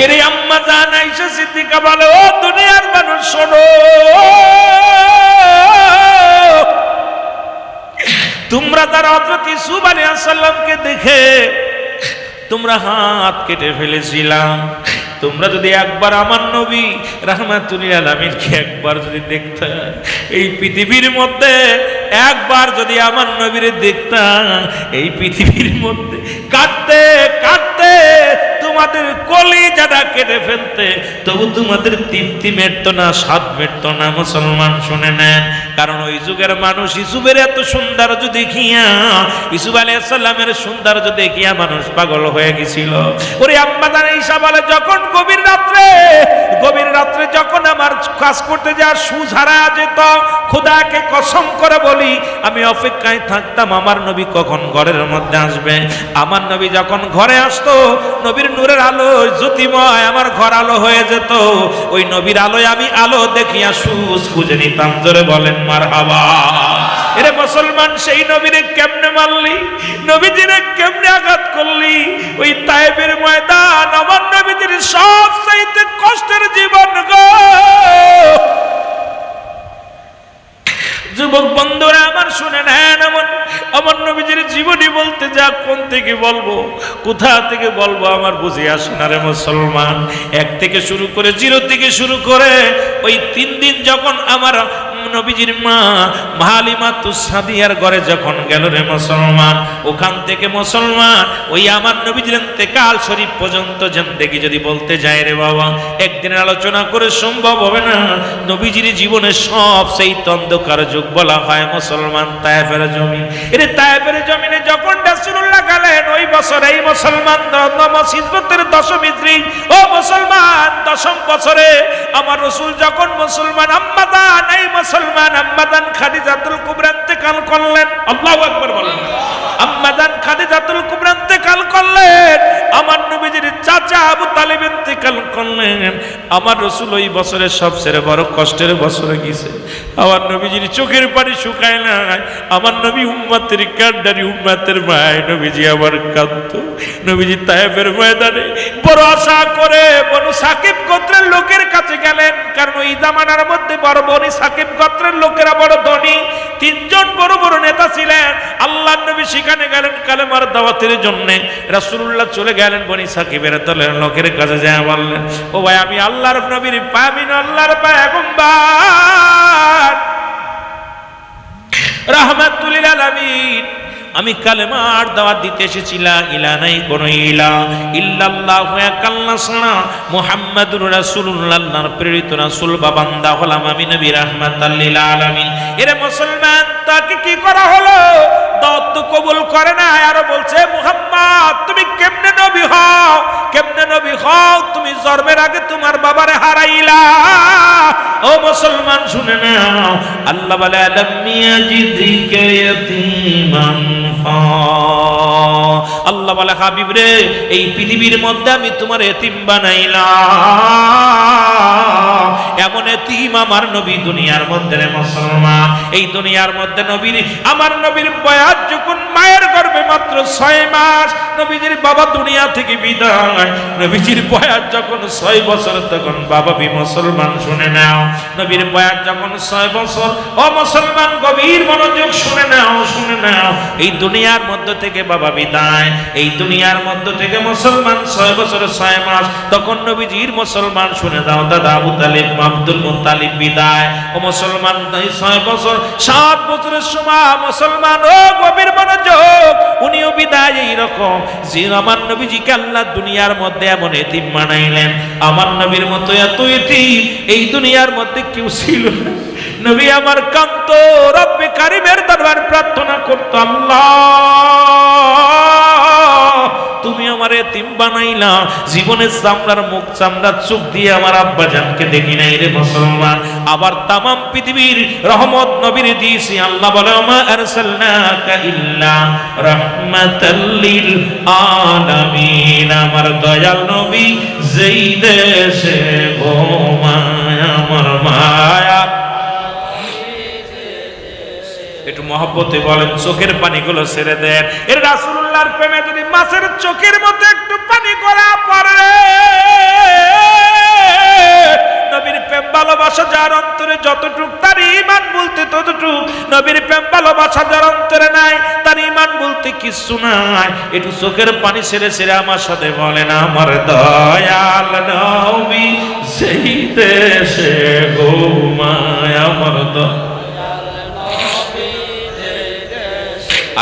এর আম্মা জান আয়েশা সিদ্দিকা বলে, ও দুনিয়ার মানুষ শোনো, তোমরা যারা হযরত ইউসুফ আলাইহিস সালামকে দেখে তোমরা হাত কেটে ফেলেছিলাম, তোমরা যদি একবার আমার নবী রাহমাতুল লিল আলামিনকে একবার যদি দেখতে, এই পৃথিবীর মধ্যে একবার যদি আমার নবীরে দেখতাম, এই পৃথিবীর মধ্যে কাটতে কাটতে তোমাদের কলিজাটা কেটে ফেলতে, তবু তোমাদের তৃপ্তি মেটতো না, স্বাদ মেটতো না। মুসলমান শুনে নেন, কারণ ওই যুগের মানুষ ইউসুফের এত সৌন্দর্য দেখিয়া, ইউসুফ আলাইহিস সালামের সৌন্দর্য দেখিয়া মানুষ পাগল হয়ে গেছিল। ওরে আম্মা জান আয়েশা বলে, যখন গভীর রাত্রে যখন আমার কাজ করতে যাওয়ার সুজ হারা যেত, খোদাকে কসম করে বলি আমি অপেক্ষায় থাকতাম আমার নবী কখন ঘরের মধ্যে আসবে। আমার নবী যখন ঘরে আসতো, নবীর নূরের আলো জ্যোতিময় আমার ঘর আলো হয়ে যেত। ওই নবীর আলোয় আমি আলো দেখিয়া সুজ খুঁজে নিতাম। জোরে বলেন মারহাবা। এরে মুসলমান, সেই নবীরে কেমনে মারলি, নবীজিরে কেমনে আঘাত করলি? ওই তায়েফের ময়দান আমার নবীজির সবচাইতে কষ্টের জীবন গো। যুবক বন্ধুরা আমার শুনে নেন, আমার নবীজির জীবনী বলতে যা কোন থেকে বলবো, কোথা থেকে বলবো আমার বুঝে আসে না রে মুসলমান। এক থেকে শুরু করে, জিরো থেকে শুরু করে ওই 3 দিন যখন আমার নবীজির মা হালিমাতুস সাদিয়ার ঘরে যখন গেল রে মুসলমান, ওখান থেকে মুসলমান ওই আমার নবীজির ইন্তেকাল শরীফ পর্যন্ত জিন্দেগি যদি বলতে যায় রে বাবা, একদিনের আলোচনা করে সম্ভব হবে না। নবীজির জীবনের সবচেয়ে অন্ধকার যুগ বলা হয় মুসলমান তায়েফের জমিন। এর তায়েফের জমিনে যখন রাসূলুল্লাহ গেলেন, ওই বছর এই মুসলমান হিজরতের 10ম হিজরি, ও মুসলমান 10ম বছরে আমার রাসূল যখন মুসলমান আম্মাদান, এই মুসলমান আম্মাদান খাদিজাতুল কুবরা ইন্তেকাল করলেন। আল্লাহু আকবার বলেন। আম্মাদান খাদিজাতুল কুবরা ইন্তেকাল করলেন, আমার নবীজির চাচা আবু তালিব ইন্তেকাল করলেন। আমার রাসূল ওই বছরের সবচেয়ে বড় কষ্টের বছরে গেছে। আমার নবীজির চোখের পানি শুকায় না। আমার নবী উম্মতের কান্ডারি, উম্মতের মায় নবীজি আবার কাঁদত। নবীজি তায়েফের ময়দানে বড় আশা করে বনু সাকিব গোত্রের লোকের কাছে গেলেন, কারণ ওই জামানার মধ্যে বড় বনি সাকিব গোত্রের লোকেরা বড় ধনী। 3 জন বড় বড় নেতা ছিলেন। আল্লাহর নবী সেখানে গেলেন কালেমার দাওয়াতের জন্য। রাসূলুল্লাহ চলে গেলেন বনি সাকিবের দলের লোকের কাছে, যায় বললেন, ও ভাই, আমি আল্লাহর নবীর পাবিন, আল্লাহর পয়গম্বর রাহমাতুল লিল আলামিন, আমি কালেমার দাওয়াত দিতে এসেছিলাম। ইলা নাই কোন ইলা ইল্লাল্লাহু একাল্লা ছাড়া, মুহাম্মাদুর রাসূলুল্লাহ আল্লাহর প্রেরিত রাসূল বা বান্দা হলাম আমি নবী রাহমাতাল লিল আলামিন। এরে মুসলমান, তাকে কি করা হলো? দাওয়াত তো কবুল করে না, আর বলছে, মুহাম্মদ তুমি কেমনে নবী হও, কেমনে নবী হও? তুমি জন্মের আগে তোমার বাবারে হারাইলা। ও মুসলমান শুনে নাও, আল্লাহ বলে, আলাম ইয়াজিদিকা ইয়াতীমান। আল্লাহ বলে, হাবিব রে, এই পৃথিবীর মধ্যে আমি তোমার এতিম বানাইলাম। এমন এতিম আমার নবী দুনিয়ার মধ্যে রে মুসলমান। এই দুনিয়ার মধ্যে নবীর, আমার নবীর বয়স যখন মায়ের গর্ভে মাত্র 6 মাস, নবীজির বাবা দুনিয়া থেকে বিদায়। নবীজির বয়স যখন 6 বছর, তখন বাবা মুসলমান শুনে নাও, নবীর বয়স যখন 6 বছর, ও মুসলমান গভীর মনোযোগ শুনে নাও, শুনে নাও। এই দুনিয়ার মধ্য থেকে বাবা বিদায়, এই দুনিয়ার মধ্য থেকে মুসলমান 6 বছর 6 মাস, তখন নবীজির মুসলমান শুনে দাও দাদা আবু তালিব আব্দুল মুত্তালিব বিদায়। ও মুসলমান 6 বছর 7 বছরের সময় মুসলমান, ও গভীর মনোযোগ, উনিও বিদায়। এইরকম যে আমার নবীজিকে আল্লাহ দুনিয়ার মধ্যে এমন এতিম বানাইলেন, আমার নবীর মতো এত এতিম এই দুনিয়ার মধ্যে কেউ ছিল না। নবী আমার কান্ত রব্বে কারিমের দরবার প্রার্থনা করত, আল্লাহ তুমি আমার এতিম বানাইলা, জীবনের চামড়ার মুখ চামড়ার চোখ দিয়ে আমার আব্বা জানকে দেখি নাই রে মুসলমান। আবার তামাম পৃথিবীর রহমত নবীর দিয়েছি। আল্লাহ বলে, মা আরসালনাকা ইল্লা রাহমাতাল লিল আলামিন। আমার দয়াল নবী যেই দেশে ঘুমায়, আমার মায়া। একটু মহব্বতে বলেন, চোখের পানিগুলো ছেড়ে দেন। এর রাসূলুল্লাহর প্রেমে যদি মাছের চোখের মতো একটু পানি করা পড়ে, ভালোবাসা যার অন্তরে নাই, তার ঈমান বলতে কিছু নাই। একটু চোখের পানি ছেড়ে ছেড়ে আমার সাথে বলেন, আমার দয়াল নবী সেই দেশে ঘুমায়, আমার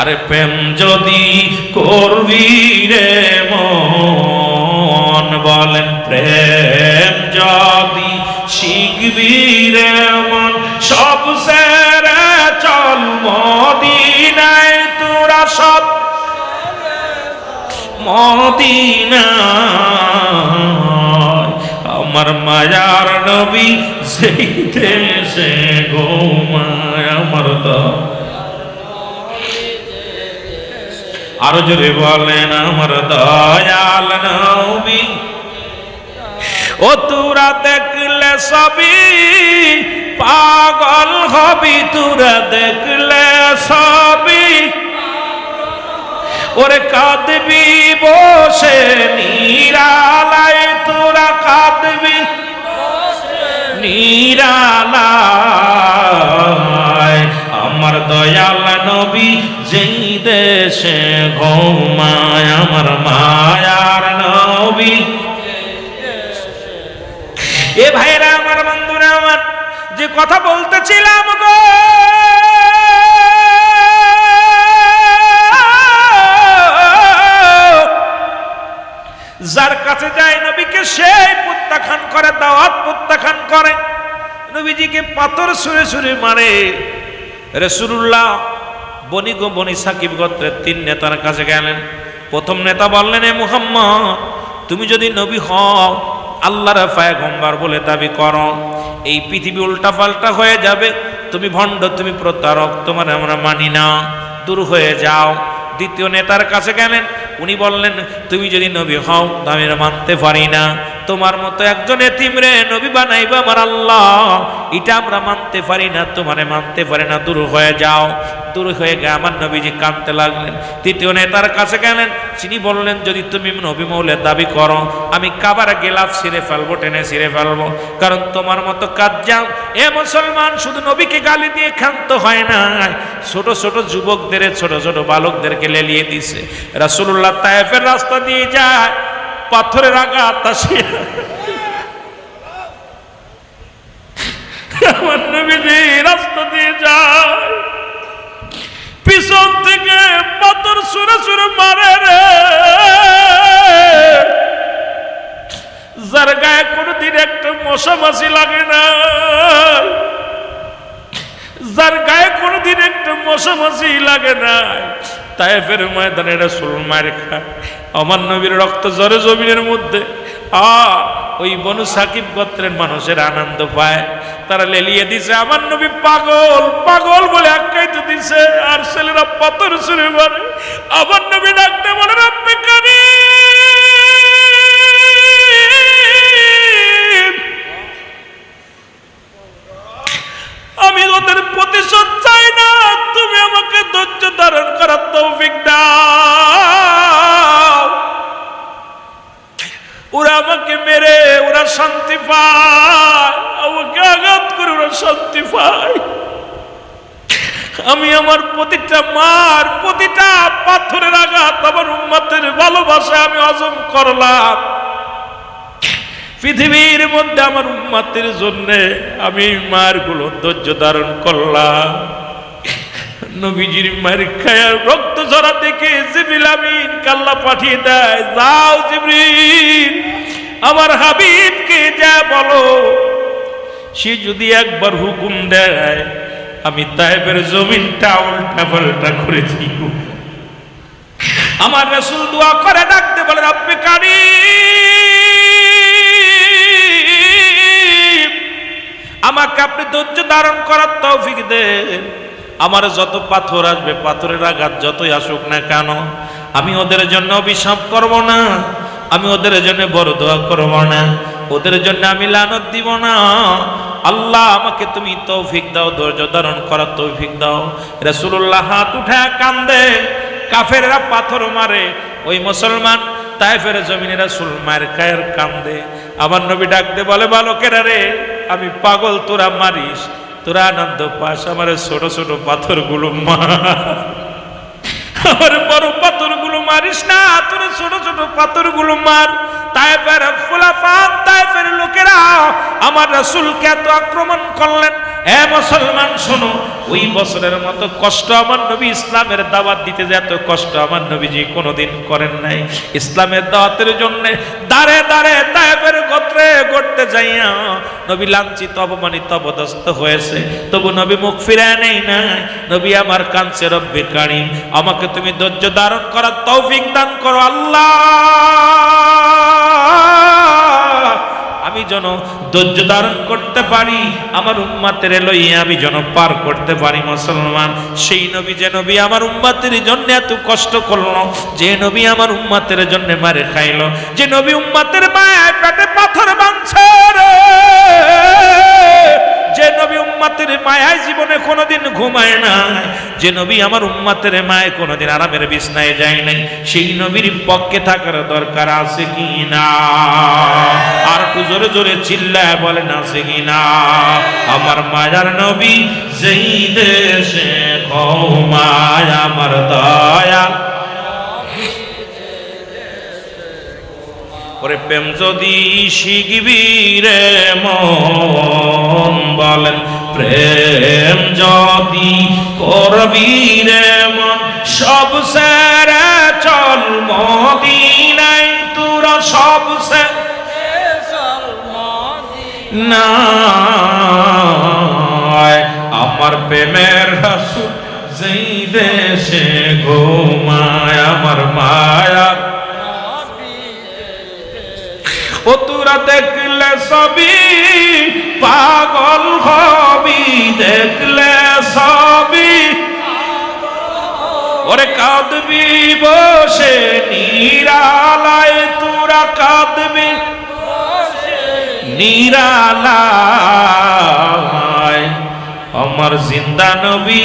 আরে প্রেম যদি করবি রে মন, বলেন প্রেম যদি শিখবি রে মন, সব সেরে চল মদিনায় তোরা, সব মদিনায় আমার মায়ার নবী সেই দেশে ঘুমায়, আমার আরো জোরে বলেন, আমার দয়াল নবী। ও তোরা দেখলে সবই পাগল হবি, তোরা দেখলে সবই ওরে কাঁদবি বসে নিরালায়, তোরা কাঁদবি নিরালায় আমার দয়াল নবী যেই দেশে ঘুমায়, আমার মায়ার নবী। এ ভাইরা আমার, বন্ধুরা আমার, যে কথা বলতেছিলাম গো, যার কাছে যায় নবীকে সেই প্রত্যাখ্যান করে, দাওয়াত প্রত্যাখ্যান করে, নবীজিকে পাথর ছুঁড়ে ছুঁড়ে মারে। রাসূলুল্লাহ বনি সাকিব গোত্রের 3 নেতার কাছে গেলেন। প্রথম নেতা বললেন, এ মুহাম্মদ, তুমি যদি নবী হও, আল্লাহর পয়গম্বর বলে দাবি করো, এই পৃথিবী উল্টাপাল্টা হয়ে যাবে, তুমি ভণ্ড, তুমি প্রতারক, তোমার আমরা মানি না, দূর হয়ে যাও। দ্বিতীয় নেতার কাছে গেলেন, উনি বললেন, তুমি যদি নবী হও, আমি মানতে পারি না, তোমার মতো একজন এতিম রে নবী বানাইবা আমার আল্লাহ, এটা আমরা মানতে পারি না, তোমারে মানতে পারি না, দূর হয়ে যাও। দূর হয়ে গিয়ে আমার নবীজি কাঁদতে লাগলেন। তৃতীয় নেতার কাছে গেলেন, তিনি বললেন, যদি তুমি নবী মৌলের দাবি করো, আমি কাবার গেলাফ ছিঁড়ে ফেলবো, টেনে ছিঁড়ে ফেলবো, কারণ তোমার মতো কাজ যাও। এ মুসলমান, শুধু নবীকে গালি দিয়ে ক্ষান্ত হয় না, ছোট ছোট যুবকদের, ছোট ছোট বালকদেরকে লেলিয়ে দিছে। রাসূলুল্লাহ তায়েফের রাস্তা দিয়ে যায়, পাথরের আঘাত আসে, আমার নবীজি রাস্তা দিয়ে যায়, পিছন থেকে পাথর ছুঁড়ে ছুঁড়ে মারে রে। যার গায়ে কোনোদিন একটা মশা মাছি লাগে না, যার গায়ে কোনোদিন একটা মশা মাছি লাগে না, তায়েফের ময়দানে রাসূল মার খায়, আমার নবীর রক্ত ঝরে জমিনের মধ্যে। আর ওই বনু সাকিব গোত্রের মানুষের আনন্দ পায়, তারা লেলিয়ে দিছে, আমার নবী পাগল, পাগল বলে আখ্যায়িত দিছে। আর ছেলেরা পাথর ছুঁড়ে মারে। আমার নবী ডাকতে বলে, রব্বে কারীম, আমি ওদের প্রতিশোধ চাই না, তুমি আমাকে ধৈর্য ধারণ করার তৌফিক দাও। ওরা আমাকে মেরে ওরা শান্তি পায়, আমাকে আঘাত করে ওরা শান্তি পায়। আমি আমার প্রতিটা মার, প্রতিটা পাথরের আঘাত আমার উম্মতের ভালোবাসা আমি হজম করলাম। পৃথিবীর মধ্যে আমার উম্মতের জন্য আমি মারগুলো ধৈর্য ধারণ করলাম। নবীজির মার খায়া রক্ত ঝরা দেখে জিবরিল আমিন আল্লাহ পাঠিয়ে দেয়, যাও জিবরিল, আমার হাবিবকে যা বলো, সে যদি একবার হুকুম দেয়, আমি তায়েফের জমিনটা উল্টা পাল্টা করে দিব। আমার রাসূল দোয়া করে ডাকতে বলে, রব্বে কারীম, আমাকে আপনি ধৈর্য ধারণ করার তৌফিক দেন। আমার যত পাথর আসবে, পাথরের আঘাত যতই আসুক না কেন, আমি ওদের জন্য অভিশাপ করব না, আমি ওদের জন্য বড় দোয়া করব না, ওদের জন্য আমি লানত দিব না। আল্লাহ আমাকে তুমি তৌফিক দাও, ধৈর্য ধারণ করার তৌফিক দাও। রাসূলুল্লাহ হাত উঠায় কান্দে, কাফেররা পাথর মারে, ওই মুসলমান তায়েফের জমিনে রাসূল মার খায় কান্দে। আমার নবী ডাকতে বলে, বালকেরা রে, আমি পাগল, তোরা মারিস, তোরা আনন্দ পাস, আমার ছোট ছোট পাথরগুলো মার, আমার বড় পাথরগুলো মারিস না, তোর ছোট ছোট পাথরগুলো মার। তায়েফের ফুলাফাত, তায়েফের লোকেরা আমার রাসূলকে এত আক্রমণ করলেন। এ মুসলমান শোনো, ওই বছরের মতো কষ্ট আমার নবী ইসলামের দাওয়াত দিতে যে এত কষ্ট আমার নবীজি কোনোদিন করেন নাই। ইসলামের দাওয়াতের জন্য দাঁড়ে দাঁড়ে তায়েফের গোত্রে করতে যাইয়া নবী লাঞ্ছিত, অপমানিত, অপদস্থ হয়েছে, তবু নবী মুখ ফিরায় নেই নাই। নবী আমার কাঁদছে, রব্বে কারীম আমাকে তুমি ধৈর্য ধারণ করার তৌফিক দান করো আল্লাহ, আমি যেন ধৈর্য ধারণ করতে পারি, আমার উম্মতের লইয়া আমি যেন পার করতে পারি। মুসলমান, সেই নবী যে নবী আমার উম্মতের জন্য এত কষ্ট করলো, যে নবী আমার উম্মতের জন্য মারে খাইলো, যে নবী উম্মতের মায়ের পেটে পাথর বাঁধছে রে, যে নবী উম্মতের মায়ায় জীবনে কোনোদিন ঘুমায় নাই, যে নবী আমার উম্মতের মায়ে কোনোদিন আরামের বিছনায় যায় নাই, সেই নবীর পক্ষে থাকার দরকার আছে কি না? আর একটু জোরে জোরে চিল্লায় বলেন আছে কি না? আমার মায়ার নবী যেই দেশে ঘুমায় আমার দয়া, ওরে প্রেম যদি শিখবি রে মন, বলেন প্রেম যদি করবি রে মন, সব সেরে চল মদিনায়, তোরা সব সেরে চল মদিনায়। আমার প্রেমের রাসূল যেই দেশে ঘুমায় আমার মায়া, ও তোরা দেখলে সবই পাগল হবি, দেখলে সবই ওরে কাঁদবি বসে নিরালায়, তোরা কাঁদবি নিরালায়। আমার জিন্দা নবী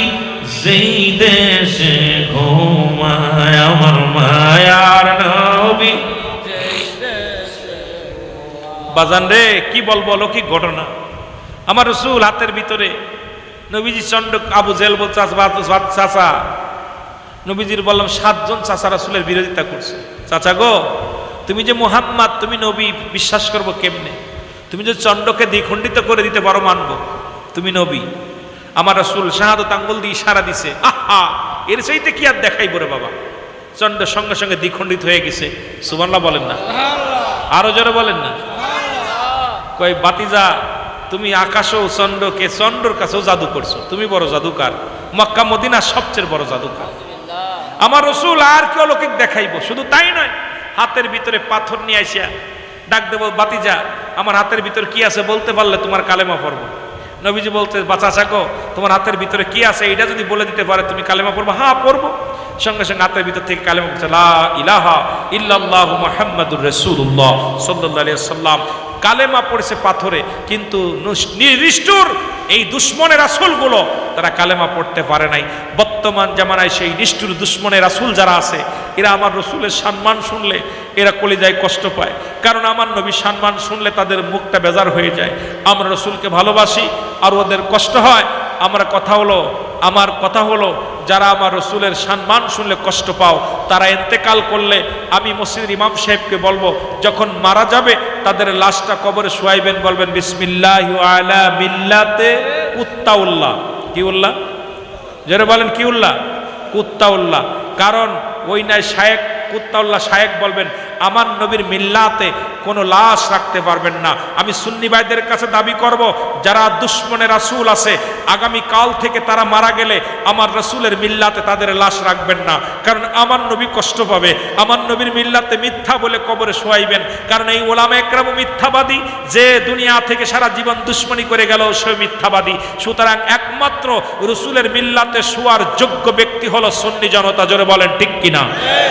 যেই দেশে ঘুমায় আমার মায়ার নবী। বাজান রে, কি বলবো অলৌকিক ঘটনা। আমার রাসূল হাতের ভিতরে নবীজি চন্ড, আবু জেহেল বলছে চাচা, নবীজির বললাম 7 জন চাচা রাসূলের বিরোধিতা করছে। চাচা গো, তুমি যে মুহাম্মদ, তুমি নবী, বিশ্বাস করবো কেমনে? তুমি যে চন্ডকে দ্বিখণ্ডিত করে দিতে পারো মানবো, তুমি নবী। আমার রাসূল শাহাদাত আঙ্গুল দিয়ে ইশারা দিছে, আহা এর চাইতে কি আর দেখাইবো রে বাবা। চন্ড সঙ্গে সঙ্গে দ্বিখণ্ডিত হয়ে গেছে। সুবহানাল্লাহ বলেন না? আরো জোরে বলেন না? কই বাতিজা, তুমি আকাশও চন্ডকে, চন্ডর কাছেও জাদু করছো, তুমি বড় জাদুকার, মক্কা মদিনা সবচেয়ে বড় জাদুকার। আমার রাসূল আর কি অলৌকিক দেখাইবো? শুধু তাই নয়, হাতের ভিতরে পাথর নিয়ে আসিয়া ডাক দেবো, বাতিজা আমার হাতের ভিতরে কি আছে বলতে পারলে তোমার কালেমা পড়বো। নবীজি বলতে, বাচ্চা চাকো তোমার হাতের ভিতরে কি আছে এটা যদি বলে দিতে পারে তুমি কালেমা পড়বো? হ্যাঁ পড়বো। সঙ্গে সঙ্গে হাতের ভিতর থেকে কালেমা পড়ছে, লা ইলাহা ইল্লাল্লাহু মুহাম্মাদুর রাসূলুল্লাহ সাল্লাল্লাহু আলাইহি ওয়াসাল্লাম। কালেমা পড়েছে পাথরে, কিন্তু নিষ্ঠুর এই দুশ্মনের রাসূলগুলো তারা কালেমা পড়তে পারে নাই। বর্তমান জামানায় সেই নিষ্ঠুর দুশ্মনের রাসূল যারা আছে, এরা আমার রাসূলের সম্মান শুনলে এরা কলিজায় কষ্ট পায়, কারণ আমার নবীর সম্মান শুনলে তাদের মুখটা বেজার হয়ে যায়। আমরা রাসূলকে ভালোবাসি আর ওদের কষ্ট হয়। আমার কথা হলো যারা আমার রাসূলের সম্মান শুনলে কষ্ট পাও, তারা ইন্তেকাল করলে আমি মসজিদের ইমাম সাহেবকে বলবো, যখন মারা যাবে তাদের লাশটা কবরে শুয়াইবেন, বলবেন বিসমিল্লাহি আলা মিল্লাতে কুত্তাউল্লাহ। কি উল্লাহ? যারা বলেন কি উল্লাহ? কুত্তাউল্লাহ। কারণ ওই নাই শায়েক, কুত্তাউল্লাহ শায়েক বলবেন আমার নবীর মিল্লাতে কোনো লাশ রাখতে পারবেন না। আমি সুন্নি ভাইদের কাছে দাবি করব, যারা দুশ্মনের রাসূল আছে আগামী কাল থেকে তারা মারা গেলে আমার রাসূলের মিল্লাতে তাদের লাশ রাখবেন না, কারণ আমার নবী কষ্ট পাবে। আমার নবীর মিল্লাতে মিথ্যা বলে কবরে শোয়াইবেন, কারণ এই ওলামা একরাম মিথ্যাবাদী, যে দুনিয়া থেকে সারা জীবন দুশ্মনী করে গেল সে মিথ্যাবাদী। সুতরাং একমাত্র রাসূলের মিল্লাতে শোয়ার যোগ্য ব্যক্তি হলো সুন্নি জনতা। জোরে বলেন ঠিক কিনা?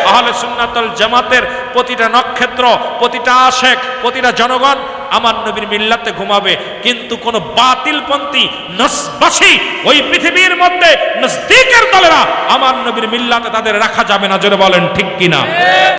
আহলে সুন্নাত ওয়াল জামাতের প্রতিটা নক্ষত্র, প্রতিটা আশেক, প্রতিটা জনগণ আমার নবীর মিল্লাতে ঘুমাবে, কিন্তু কোন বাতিলপন্থী নসবাসী ওই পৃথিবীর মধ্যে নজদিকের দলেরা আমার নবীর মিল্লাতে তাদের রাখা যাবে না। জোরে বলেন ঠিক কিনা?